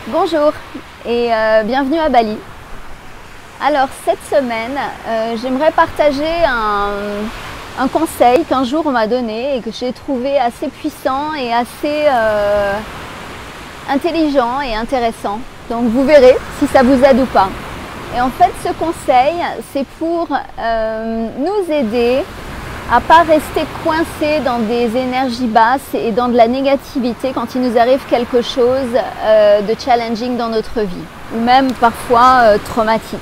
Bonjour et bienvenue à Bali. Alors cette semaine, j'aimerais partager un conseil qu'un jour on m'a donné et que j'ai trouvé assez puissant et assez intelligent et intéressant. Donc vous verrez si ça vous aide ou pas. Et en fait ce conseil, c'est pour nous aider à pas rester coincé dans des énergies basses et dans de la négativité quand il nous arrive quelque chose de challenging dans notre vie ou même parfois traumatique.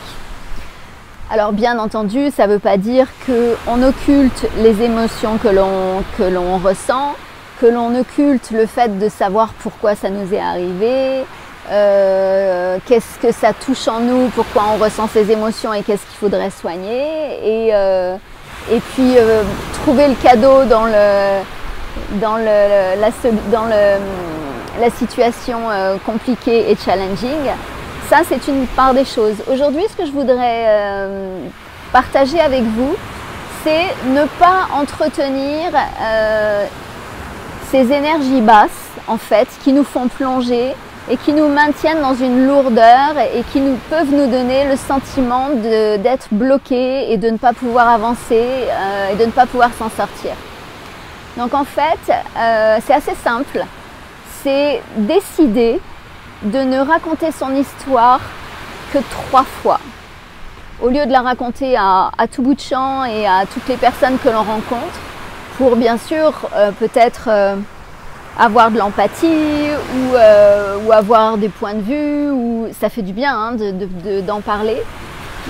Alors bien entendu, ça ne veut pas dire qu'on occulte les émotions que l'on ressent, que l'on occulte le fait de savoir pourquoi ça nous est arrivé, qu'est-ce que ça touche en nous, pourquoi on ressent ces émotions et qu'est-ce qu'il faudrait soigner. Et puis trouver le cadeau dans la situation compliquée et challenging, ça c'est une part des choses. Aujourd'hui, ce que je voudrais partager avec vous, c'est ne pas entretenir ces énergies basses en fait qui nous font plonger et qui nous maintiennent dans une lourdeur et qui peuvent nous donner le sentiment d'être bloqués et de ne pas pouvoir avancer et de ne pas pouvoir s'en sortir. Donc en fait, c'est assez simple, c'est décider de ne raconter son histoire que 3 fois. Au lieu de la raconter à tout bout de champ et à toutes les personnes que l'on rencontre, pour bien sûr peut-être avoir de l'empathie ou avoir des points de vue, ou ça fait du bien hein, d'en parler.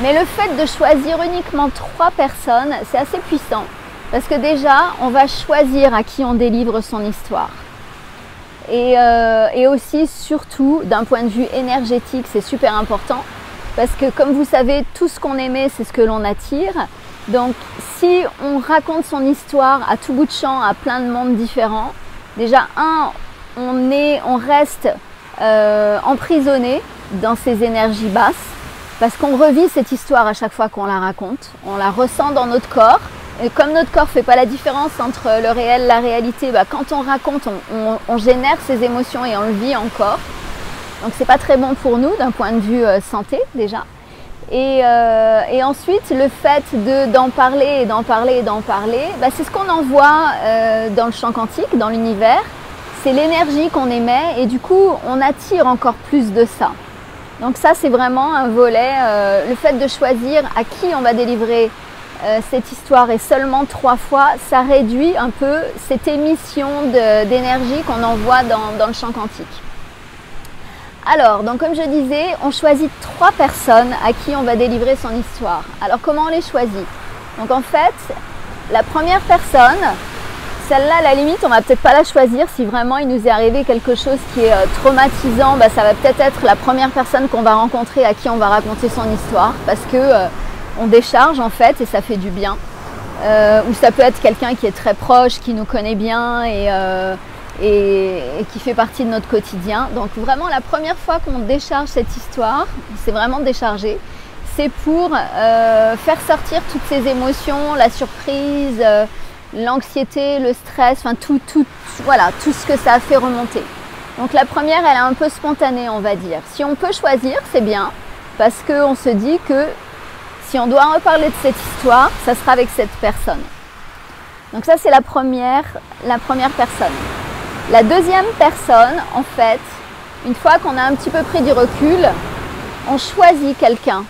Mais le fait de choisir uniquement 3 personnes, c'est assez puissant. Parce que déjà, on va choisir à qui on délivre son histoire. Et aussi, surtout, d'un point de vue énergétique, c'est super important. Parce que comme vous savez, tout ce qu'on émet, c'est ce que l'on attire. Donc si on raconte son histoire à tout bout de champ, à plein de mondes différents, déjà, on reste emprisonné dans ces énergies basses parce qu'on revit cette histoire à chaque fois qu'on la raconte. On la ressent dans notre corps. Et comme notre corps ne fait pas la différence entre le réel et la réalité, quand on raconte, on génère ces émotions et on le vit encore. Donc, ce n'est pas très bon pour nous d'un point de vue santé déjà. Et ensuite, le fait d'en parler et d'en parler et d'en parler, c'est ce qu'on envoie dans le champ quantique, dans l'univers. C'est l'énergie qu'on émet et du coup, on attire encore plus de ça. Donc ça, c'est vraiment un volet. Le fait de choisir à qui on va délivrer cette histoire et seulement 3 fois, ça réduit un peu cette émission d'énergie qu'on envoie dans le champ quantique. Alors, donc comme je disais, on choisit 3 personnes à qui on va délivrer son histoire. Alors, comment on les choisit? Donc en fait, la première personne, celle-là, à la limite, on va peut-être pas la choisir si vraiment il nous est arrivé quelque chose qui est traumatisant. Ça va peut-être être la première personne qu'on va rencontrer à qui on va raconter son histoire parce que on décharge en fait et ça fait du bien. Ou ça peut être quelqu'un qui est très proche, qui nous connaît bien et qui fait partie de notre quotidien. Donc vraiment la première fois qu'on décharge cette histoire, c'est vraiment décharger, c'est pour faire sortir toutes ces émotions, la surprise, l'anxiété, le stress, enfin tout ce que ça a fait remonter. Donc la première, elle est un peu spontanée, on va dire. Si on peut choisir, c'est bien, parce qu'on se dit que si on doit reparler de cette histoire, ça sera avec cette personne. Donc ça, c'est la première personne. La deuxième personne, en fait, une fois qu'on a un petit peu pris du recul, on choisit quelqu'un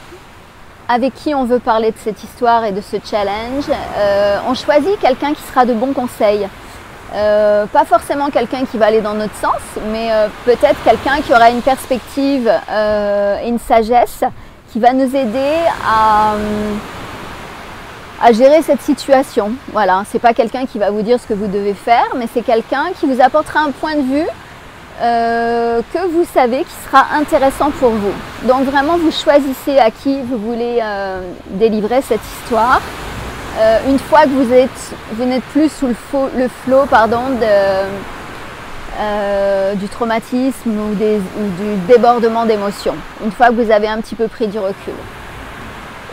avec qui on veut parler de cette histoire et de ce challenge. On choisit quelqu'un qui sera de bons conseils. Pas forcément quelqu'un qui va aller dans notre sens, mais peut-être quelqu'un qui aura une perspective et une sagesse qui va nous aider à gérer cette situation. Voilà, c'est pas quelqu'un qui va vous dire ce que vous devez faire, mais c'est quelqu'un qui vous apportera un point de vue que vous savez qui sera intéressant pour vous. Donc vraiment, vous choisissez à qui vous voulez délivrer cette histoire. Une fois que vous n'êtes plus sous le flot du traumatisme ou du débordement d'émotions, une fois que vous avez un petit peu pris du recul.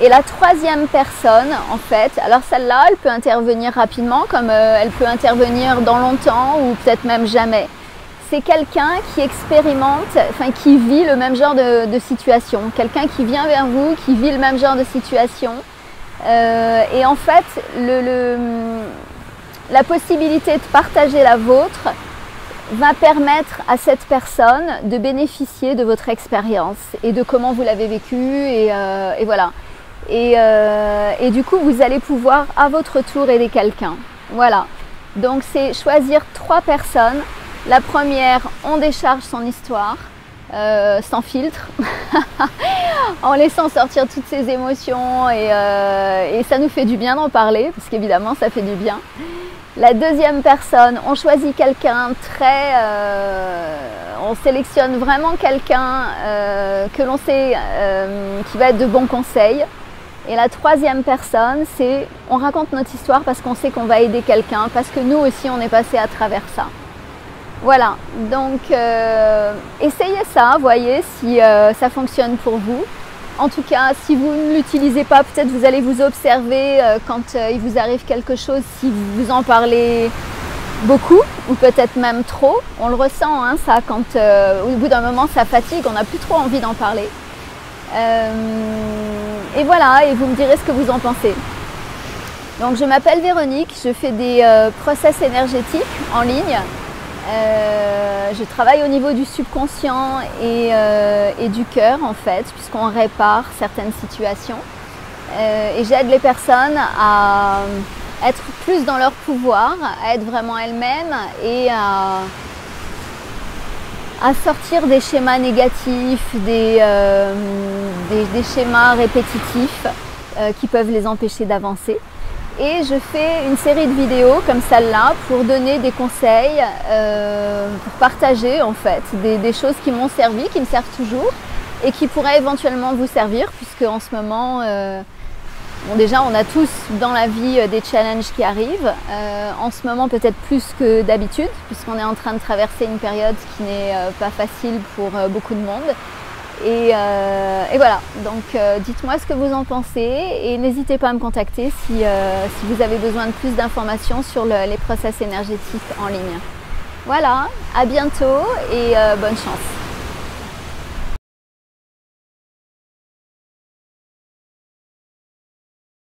Et la troisième personne, en fait, alors celle-là, elle peut intervenir rapidement, comme elle peut intervenir dans longtemps ou peut-être même jamais. c'est quelqu'un qui expérimente, enfin qui vit le même genre de situation, quelqu'un qui vient vers vous, qui vit le même genre de situation. Et en fait, la possibilité de partager la vôtre va permettre à cette personne de bénéficier de votre expérience et de comment vous l'avez vécu et voilà. Et du coup, vous allez pouvoir à votre tour aider quelqu'un. Voilà. Donc c'est choisir 3 personnes. La première, on décharge son histoire sans filtre, en laissant sortir toutes ses émotions et ça nous fait du bien d'en parler parce qu'évidemment ça fait du bien. La deuxième personne, on choisit quelqu'un on sélectionne vraiment quelqu'un que l'on sait qui va être de bons conseils. Et la troisième personne, c'est on raconte notre histoire parce qu'on sait qu'on va aider quelqu'un, parce que nous aussi on est passé à travers ça. Voilà, donc essayez ça, voyez si ça fonctionne pour vous. En tout cas, si vous ne l'utilisez pas, peut-être vous allez vous observer quand il vous arrive quelque chose, si vous en parlez beaucoup ou peut-être même trop. On le ressent, hein, ça, quand au bout d'un moment ça fatigue, on n'a plus trop envie d'en parler. Et voilà, et vous me direz ce que vous en pensez. Donc je m'appelle Véronique, je fais des process énergétiques en ligne. Je travaille au niveau du subconscient et du cœur en fait, puisqu'on répare certaines situations. Et j'aide les personnes à être plus dans leur pouvoir, à être vraiment elles-mêmes et à sortir des schémas négatifs, des schémas répétitifs qui peuvent les empêcher d'avancer. Et je fais une série de vidéos comme celle-là pour donner des conseils, pour partager en fait des choses qui m'ont servi, qui me servent toujours et qui pourraient éventuellement vous servir, puisque en ce moment, bon, déjà on a tous dans la vie des challenges qui arrivent, en ce moment peut-être plus que d'habitude, puisqu'on est en train de traverser une période qui n'est pas facile pour beaucoup de monde. Et voilà, donc dites-moi ce que vous en pensez et n'hésitez pas à me contacter si vous avez besoin de plus d'informations sur les process énergétiques en ligne. Voilà, à bientôt et bonne chance.